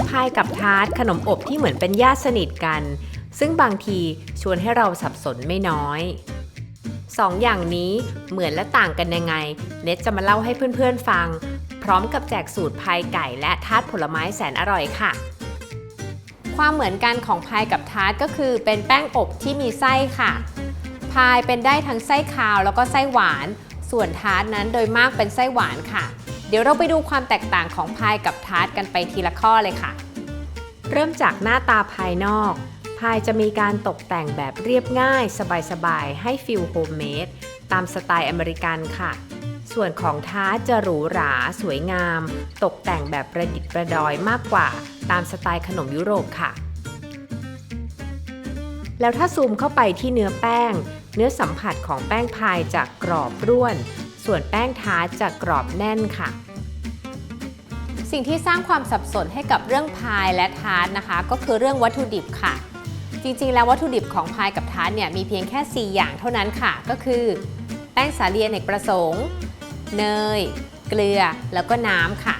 พายกับทาร์ตขนมอบที่เหมือนเป็นญาติสนิทกันซึ่งบางทีชวนให้เราสับสนไม่น้อยสองอย่างนี้เหมือนและต่างกันยังไงเน็ตจะมาเล่าให้เพื่อนๆฟังพร้อมกับแจกสูตรพายไก่และทาร์ตผลไม้แสนอร่อยค่ะความเหมือนกันของพายกับทาร์ตก็คือเป็นแป้งอบที่มีไส้ค่ะพายเป็นได้ทั้งไส้คาวแล้วก็ไส้หวานส่วนทาร์ตนั้นโดยมากเป็นไส้หวานค่ะเดี๋ยวเราไปดูความแตกต่างของพายกับทาร์ตกันไปทีละข้อเลยค่ะเริ่มจากหน้าตาภายนอกพายจะมีการตกแต่งแบบเรียบง่ายสบายๆให้ฟีลโฮมเมดตามสไตล์อเมริกันค่ะส่วนของทาร์ตจะหรูหราสวยงามตกแต่งแบบประดิษฐ์ประดอยมากกว่าตามสไตล์ขนมยุโรปค่ะแล้วถ้าซูมเข้าไปที่เนื้อแป้งเนื้อสัมผัสของแป้งพายจะกรอบร่วนส่วนแป้งทาร์ตจะกรอบแน่นค่ะสิ่งที่สร้างความสับสนให้กับเรื่องพายและทาร์ตนะคะก็คือเรื่องวัตถุดิบค่ะจริงๆแล้ววัตถุดิบของพายกับทาร์ตเนี่ยมีเพียงแค่4อย่างเท่านั้นค่ะก็คือแป้งสาลีอเนกประสงค์เนยเกลือแล้วก็น้ำค่ะ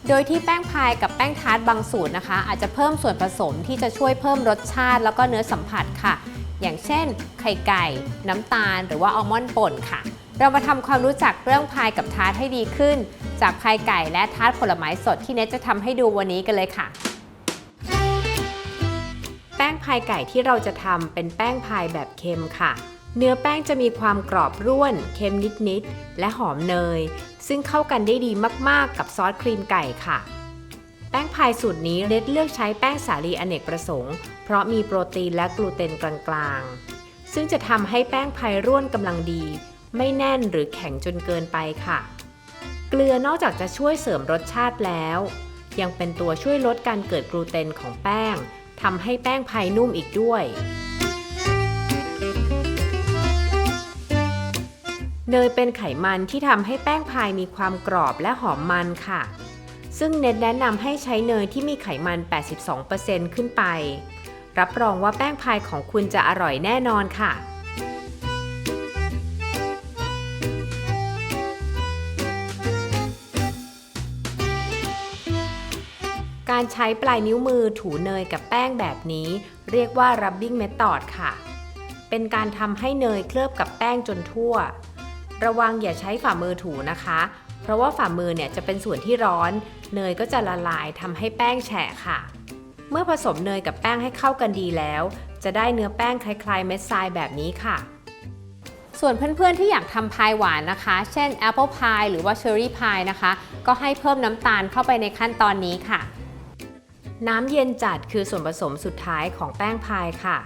โดยที่แป้งพายกับแป้งทาร์ตบางสูตรนะคะอาจจะเพิ่มส่วนผสมที่จะช่วยเพิ่มรสชาติแล้วก็เนื้อสัมผัสค่ะอย่างเช่นไข่ไก่น้ำตาลหรือว่าอัลมอนด์ป่นค่ะเรามาทำความรู้จักเรื่องพายกับทาร์ตให้ดีขึ้นจากพายไก่และทาร์ตผลไม้สดที่เนทจะทำให้ดูวันนี้กันเลยค่ะแป้งพายไก่ที่เราจะทำเป็นแป้งพายแบบเค็มค่ะเนื้อแป้งจะมีความกรอบร่วนเค็มนิดๆและหอมเนยซึ่งเข้ากันได้ดีมากๆกับซอสครีมไก่ค่ะแป้งพายสูตรนี้เนทเลือกใช้แป้งสาลีอเนกประสงค์เพราะมีโปรตีนและกลูเตนกลางๆซึ่งจะทำให้แป้งพายร่วนกำลังดีไม่แน่นหรือแข็งจนเกินไปค่ะเกลือนอกจากจะช่วยเสริมรสชาติแล้วยังเป็นตัวช่วยลดการเกิดกลูเตนของแป้งทำให้แป้งพายนุ่มอีกด้วยเนยเป็นไขมันที่ทำให้แป้งพายมีความกรอบและหอมมันค่ะซึ่งเน็ตแนะนำให้ใช้เนยที่มีไขมัน 82% ขึ้นไปรับรองว่าแป้งพายของคุณจะอร่อยแน่นอนค่ะการใช้ปลายนิ้วมือถูเนยกับแป้งแบบนี้เรียกว่า rubbing method ค่ะเป็นการทำให้เนยเคลือบกับแป้งจนทั่วระวังอย่าใช้ฝ่ามือถูนะคะเพราะว่าฝ่ามือเนี่ยจะเป็นส่วนที่ร้อนเนยก็จะละลายทำให้แป้งแฉะค่ะเมื่อผสมเนยกับแป้งให้เข้ากันดีแล้วจะได้เนื้อแป้งคล้ายๆเม็ดทรายแบบนี้ค่ะส่วนเพื่อนๆที่อยากทำพายหวานนะคะเช่น apple pie หรือว่า cherry pie นะคะก็ให้เพิ่มน้ำตาลเข้าไปในขั้นตอนนี้ค่ะน้ำเย็นจัดคือส่วนผสมสุดท้ายของแป้งพายค่ะ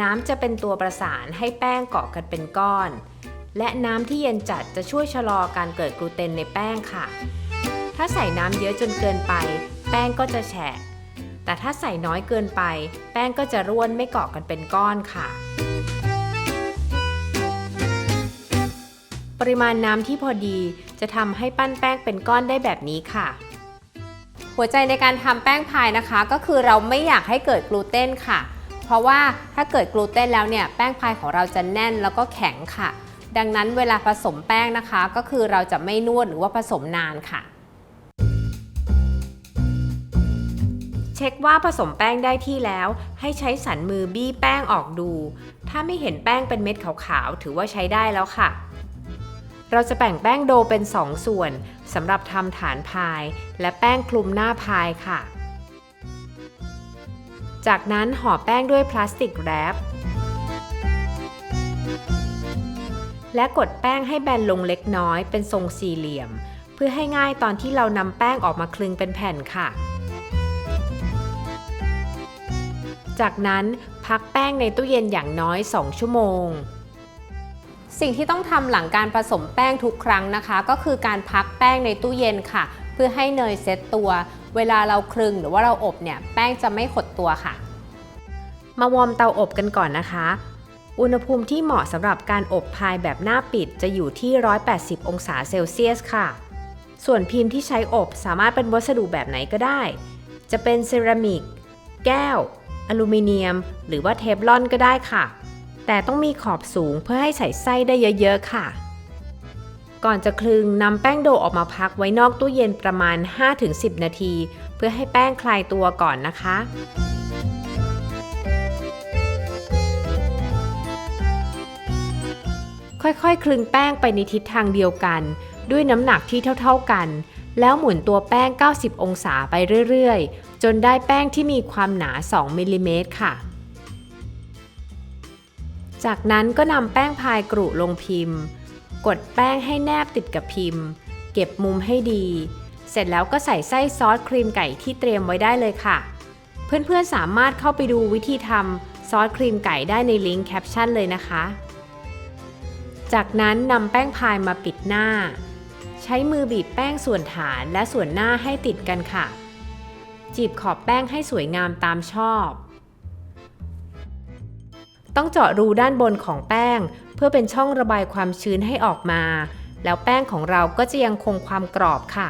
น้ำจะเป็นตัวประสานให้แป้งเกาะกันเป็นก้อนและน้ำที่เย็นจัดจะช่วยชะลอการเกิดกลูเตนในแป้งค่ะถ้าใส่น้ำเยอะจนเกินไปแป้งก็จะแฉะแต่ถ้าใส่น้อยเกินไปแป้งก็จะร่วนไม่เกาะกันเป็นก้อนค่ะปริมาณน้ำที่พอดีจะทำให้ปั้นแป้งเป็นก้อนได้แบบนี้ค่ะหัวใจในการทำแป้งพายนะคะก็คือเราไม่อยากให้เกิดกลูเตนค่ะเพราะว่าถ้าเกิดกลูเตนแล้วเนี่ยแป้งพายของเราจะแน่นแล้วก็แข็งค่ะดังนั้นเวลาผสมแป้งนะคะก็คือเราจะไม่นวดหรือว่าผสมนานค่ะเช็คว่าผสมแป้งได้ที่แล้วให้ใช้สันมือบี้แป้งออกดูถ้าไม่เห็นแป้งเป็นเม็ดขาวๆถือว่าใช้ได้แล้วค่ะเราจะแบ่งแป้งโดเป็น2ส่วนสำหรับทำฐานพายและแป้งคลุมหน้าพายค่ะจากนั้นห่อแป้งด้วยพลาสติกแรปและกดแป้งให้แบนลงเล็กน้อยเป็นทรงสี่เหลี่ยมเพื่อให้ง่ายตอนที่เรานำแป้งออกมาคลึงเป็นแผ่นค่ะจากนั้นพักแป้งในตู้เย็นอย่างน้อย2 ชั่วโมงสิ่งที่ต้องทำหลังการผสมแป้งทุกครั้งนะคะก็คือการพักแป้งในตู้เย็นค่ะเพื่อให้เนยเซตตัวเวลาเราคลึงหรือว่าเราอบเนี่ยแป้งจะไม่ขดตัวค่ะมาวอร์มเตาอบกันก่อนนะคะอุณหภูมิที่เหมาะสำหรับการอบพายแบบหน้าปิดจะอยู่ที่180องศาเซลเซียสค่ะส่วนพิมพ์ที่ใช้อบสามารถเป็นวัสดุแบบไหนก็ได้จะเป็นเซรามิกแก้วอลูมิเนียมหรือว่าเทฟลอนก็ได้ค่ะแต่ต้องมีขอบสูงเพื่อให้ใส่ไส้ได้เยอะๆค่ะ ก่อนจะคลึงนำแป้งโดออกมาพักไว้นอกตู้เย็นประมาณ 5-10 นาที เพื่อให้แป้งคลายตัวก่อนนะคะค่อยๆคลึงแป้งไปในทิศทางเดียวกันด้วยน้ำหนักที่เท่าๆกันแล้วหมุนตัวแป้ง90องศาไปเรื่อยๆจนได้แป้งที่มีความหนา2มิลลิเมตรค่ะจากนั้นก็นำแป้งพายกรุลงพิมพ์กดแป้งให้แนบติดกับพิมพ์เก็บมุมให้ดีเสร็จแล้วก็ใส่ไส้ซอสครีมไก่ที่เตรียมไว้ได้เลยค่ะเพื่อนๆสามารถเข้าไปดูวิธีทำซอสครีมไก่ได้ในลิงก์แคปชั่นเลยนะคะจากนั้นนำแป้งพายมาปิดหน้าใช้มือบีบแป้งส่วนฐานและส่วนหน้าให้ติดกันค่ะจีบขอบแป้งให้สวยงามตามชอบต้องเจาะรูด้านบนของแป้งเพื่อเป็นช่องระบายความชื้นให้ออกมาแล้วแป้งของเราก็จะยังคงความกรอบค่ะ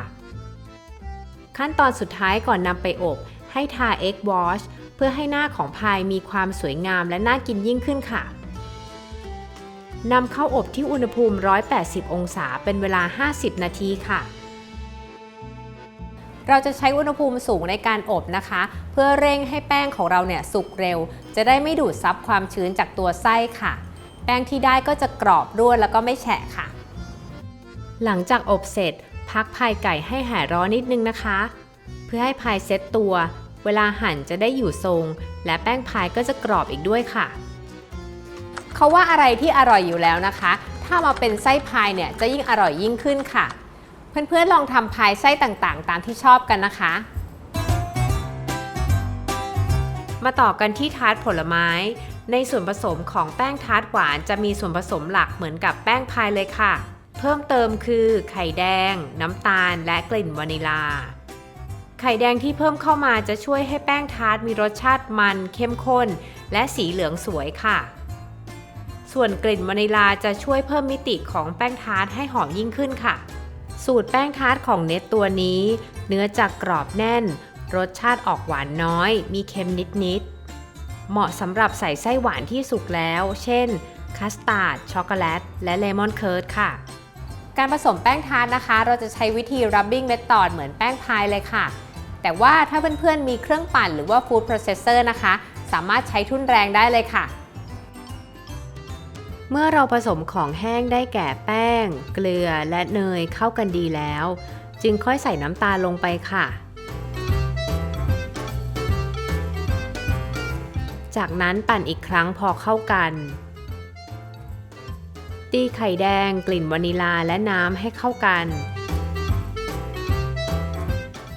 ขั้นตอนสุดท้ายก่อนนำไปอบให้ทา Egg Wash เพื่อให้หน้าของพายมีความสวยงามและน่ากินยิ่งขึ้นค่ะนำเข้าอบที่อุณหภูมิ180องศาเป็นเวลา50นาทีค่ะเราจะใช้อุณหภูมิสูงในการอบนะคะเพื่อเร่งให้แป้งของเราเนี่ยสุกเร็วจะได้ไม่ดูดซับความชื้นจากตัวไส้ค่ะแป้งที่ได้ก็จะกรอบร่วนแล้วก็ไม่แฉะค่ะหลังจากอบเสร็จพักพายไก่ให้หายร้อนนิดนึงนะคะเพื่อให้พายเซ็ตตัวเวลาหั่นจะได้อยู่ทรงและแป้งพายก็จะกรอบอีกด้วยค่ะเขาว่าอะไรที่อร่อยอยู่แล้วนะคะถ้ามาเป็นไส้พายเนี่ยจะยิ่งอร่อยยิ่งขึ้นค่ะเพื่อนๆลองทำพายไส้ต่างๆตามที่ชอบกันนะคะมาต่อกันที่ทาร์ตผลไม้ในส่วนผสมของแป้งทาร์ตหวานจะมีส่วนผสมหลักเหมือนกับแป้งพายเลยค่ะเพิ่มเติมคือไข่แดงน้ำตาลและกลิ่นวานิลาไข่แดงที่เพิ่มเข้ามาจะช่วยให้แป้งทาร์ตมีรสชาติมันเข้มข้นและสีเหลืองสวยค่ะส่วนกลิ่นวานิลาจะช่วยเพิ่มมิติของแป้งทาร์ตให้หอมยิ่งขึ้นค่ะสูตรแป้งทาร์ตของเนตตัวนี้เนื้อจะกรอบแน่นรสชาติออกหวานน้อยมีเค็มนิดๆเหมาะสำหรับใส่ไส้หวานที่สุกแล้วเช่นคัสตาร์ดช็อกโกแลตและเลมอนเคิร์ดค่ะการผสมแป้งทาร์ตนะคะเราจะใช้วิธี rubbing method เหมือนแป้งพายเลยค่ะแต่ว่าถ้าเพื่อนๆมีเครื่องปั่นหรือว่า food processor นะคะสามารถใช้ทุ่นแรงได้เลยค่ะเมื่อเราผสมของแห้งได้แก่แป้งเกลือและเนยเข้ากันดีแล้วจึงค่อยใส่น้ำตาลลงไปค่ะจากนั้นปั่นอีกครั้งพอเข้ากันตีไข่แดงกลิ่นวานิลาและน้ำให้เข้ากัน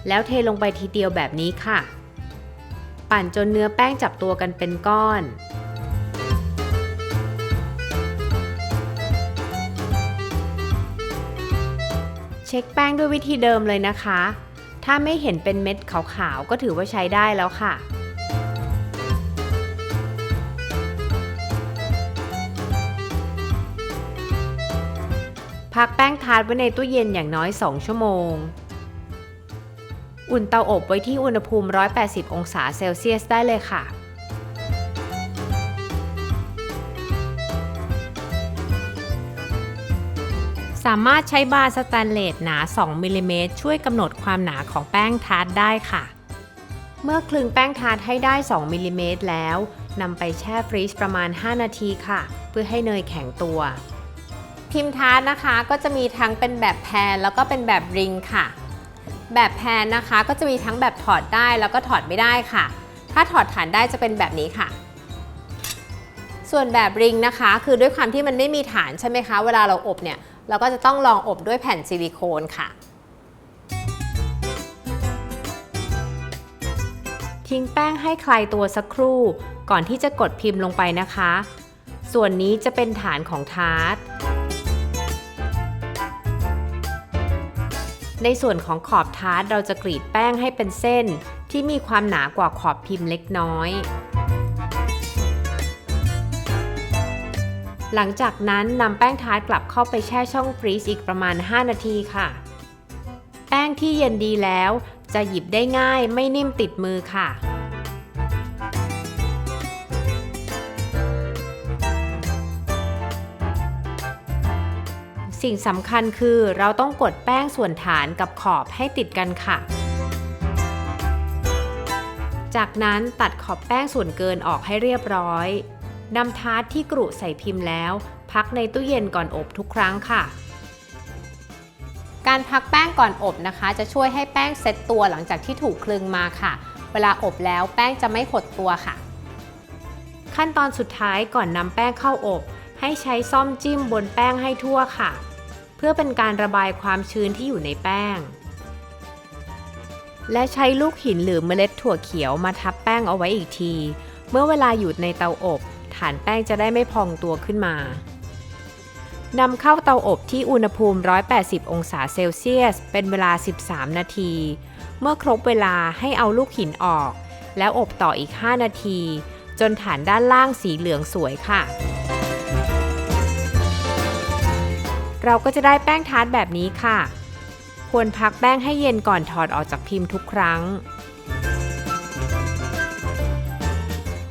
แล้วเทลงไปทีเดียวแบบนี้ค่ะปั่นจนเนื้อแป้งจับตัวกันเป็นก้อนเช็คแป้งด้วยวิธีเดิมเลยนะคะถ้าไม่เห็นเป็นเม็ดขาวๆก็ถือว่าใช้ได้แล้วค่ะพักแป้งทาร์ตไว้ในตู้เย็นอย่างน้อย2ชั่วโมงอุ่นเตาอบไว้ที่อุณหภูมิ180องศาเซลเซียสได้เลยค่ะสามารถใช้บาร์สแตนเลสหนา2มิลลิเมตรช่วยกำหนดความหนาของแป้งทาร์ตได้ค่ะเมื่อคลึงแป้งทาร์ตให้ได้2มิลลิเมตรแล้วนำไปแช่ฟรีซประมาณ5นาทีค่ะเพื่อให้เนยแข็งตัวพิมพ์ทาร์ตนะคะก็จะมีทั้งเป็นแบบแพนแล้วก็เป็นแบบริงค่ะแบบแพนนะคะก็จะมีทั้งแบบถอดได้แล้วก็ถอดไม่ได้ค่ะถ้าถอดฐานได้จะเป็นแบบนี้ค่ะส่วนแบบริงนะคะคือด้วยความที่มันไม่มีฐานใช่ไหมคะเวลาเราอบเนี่ยเราก็จะต้องลองอบด้วยแผ่นซิลิโคนค่ะทิ้งแป้งให้คลายตัวสักครู่ก่อนที่จะกดพิมพ์ลงไปนะคะส่วนนี้จะเป็นฐานของทาร์ตในส่วนของขอบทาร์ตเราจะกรีดแป้งให้เป็นเส้นที่มีความหนากว่าขอบพิมพ์เล็กน้อยหลังจากนั้นนำแป้งทาร์ตกลับเข้าไปแช่ช่องฟรีซอีกประมาณ5นาทีค่ะแป้งที่เย็นดีแล้วจะหยิบได้ง่ายไม่นิ่มติดมือค่ะ สิ่งสำคัญคือเราต้องกดแป้งส่วนฐานกับขอบให้ติดกันค่ะจากนั้นตัดขอบแป้งส่วนเกินออกให้เรียบร้อยนำทาร์ตที่กรุใส่พิมพ์แล้วพักในตู้เย็นก่อนอบทุกครั้งค่ะการพักแป้งก่อนอบนะคะจะช่วยให้แป้งเซ็ตตัวหลังจากที่ถูกคลึงมาค่ะเวลาอบแล้วแป้งจะไม่หดตัวค่ะขั้นตอนสุดท้ายก่อนนำแป้งเข้าอบให้ใช้ซ่อมจิ้มบนแป้งให้ทั่วค่ะเพื่อเป็นการระบายความชื้นที่อยู่ในแป้งและใช้ลูกหินหรือเมล็ดถั่วเขียวมาทับแป้งเอาไว้อีกทีเมื่อเวลาอยู่ในเตาอบฐานแป้งจะได้ไม่พองตัวขึ้นมานำเข้าเตาอบที่อุณหภูมิ180องศาเซลเซียสเป็นเวลา13นาทีเมื่อครบเวลาให้เอาลูกหินออกแล้วอบต่ออีก5นาทีจนฐานด้านล่างสีเหลืองสวยค่ะเราก็จะได้แป้งทาร์ตแบบนี้ค่ะควรพักแป้งให้เย็นก่อนถอดออกจากพิมพ์ทุกครั้ง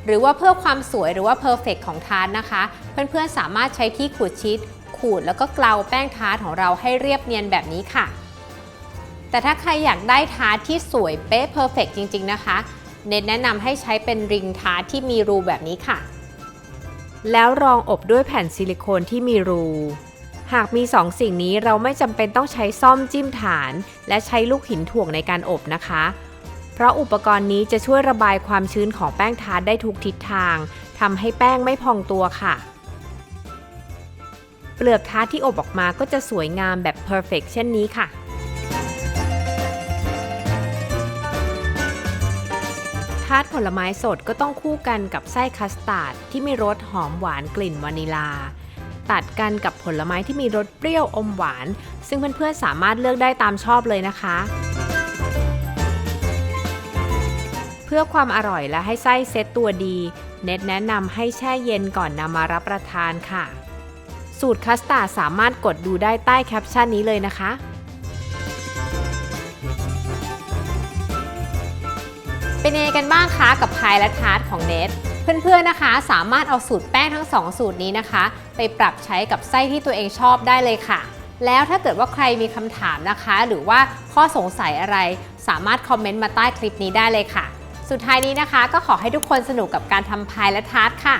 หรือว่าเพื่อความสวยหรือว่าเพอร์เฟกต์ของทาร์ตนะคะเพื่อนๆสามารถใช้ที่ขูดชีสขูดแล้วก็เกลาแป้งทาร์ตของเราให้เรียบเนียนแบบนี้ค่ะแต่ถ้าใครอยากได้ทาร์ตที่สวยเป๊ะเพอร์เฟกต์จริงๆนะคะเน้นแนะนำให้ใช้เป็นริงทาร์ตที่มีรูแบบนี้ค่ะแล้วรองอบด้วยแผ่นซิลิโคนที่มีรูหากมี2 สิ่งนี้เราไม่จำเป็นต้องใช้ซ่อมจิ้มฐานและใช้ลูกหินถ่วงในการอบนะคะเพราะอุปกรณ์นี้จะช่วยระบายความชื้นของแป้งทาร์ตได้ทุกทิศทางทำให้แป้งไม่พองตัวค่ะเปลือกทาร์ตที่อบออกมาก็จะสวยงามแบบเพอร์เฟกต์เช่นนี้ค่ะทาร์ตผลไม้สดก็ต้องคู่กันกับไส้คัสตาร์ดที่มีรสหอมหวานกลิ่นวานิลาตัดกันกับผลไม้ที่มีรสเปรี้ยวอมหวานซึ่งเพื่อนๆสามารถเลือกได้ตามชอบเลยนะคะเพื่อความอร่อยและให้ไส้เซ็ตตัวดีเน็ตแนะนำให้แช่เย็นก่อนนำมารับประทานค่ะสูตรคัสตาร์ดสามารถกดดูได้ใต้แคปชั่นนี้เลยนะคะเป็นยังไงกันบ้างคะกับพายและทาร์ตของเน็ตเพื่อนๆนะคะสามารถเอาสูตรแป้งทั้ง2สูตรนี้นะคะไปปรับใช้กับไส้ที่ตัวเองชอบได้เลยค่ะแล้วถ้าเกิดว่าใครมีคำถามนะคะหรือว่าข้อสงสัยอะไรสามารถคอมเมนต์มาใต้คลิปนี้ได้เลยค่ะสุดท้ายนี้นะคะก็ขอให้ทุกคนสนุกกับการทำพายและทาร์ตค่ะ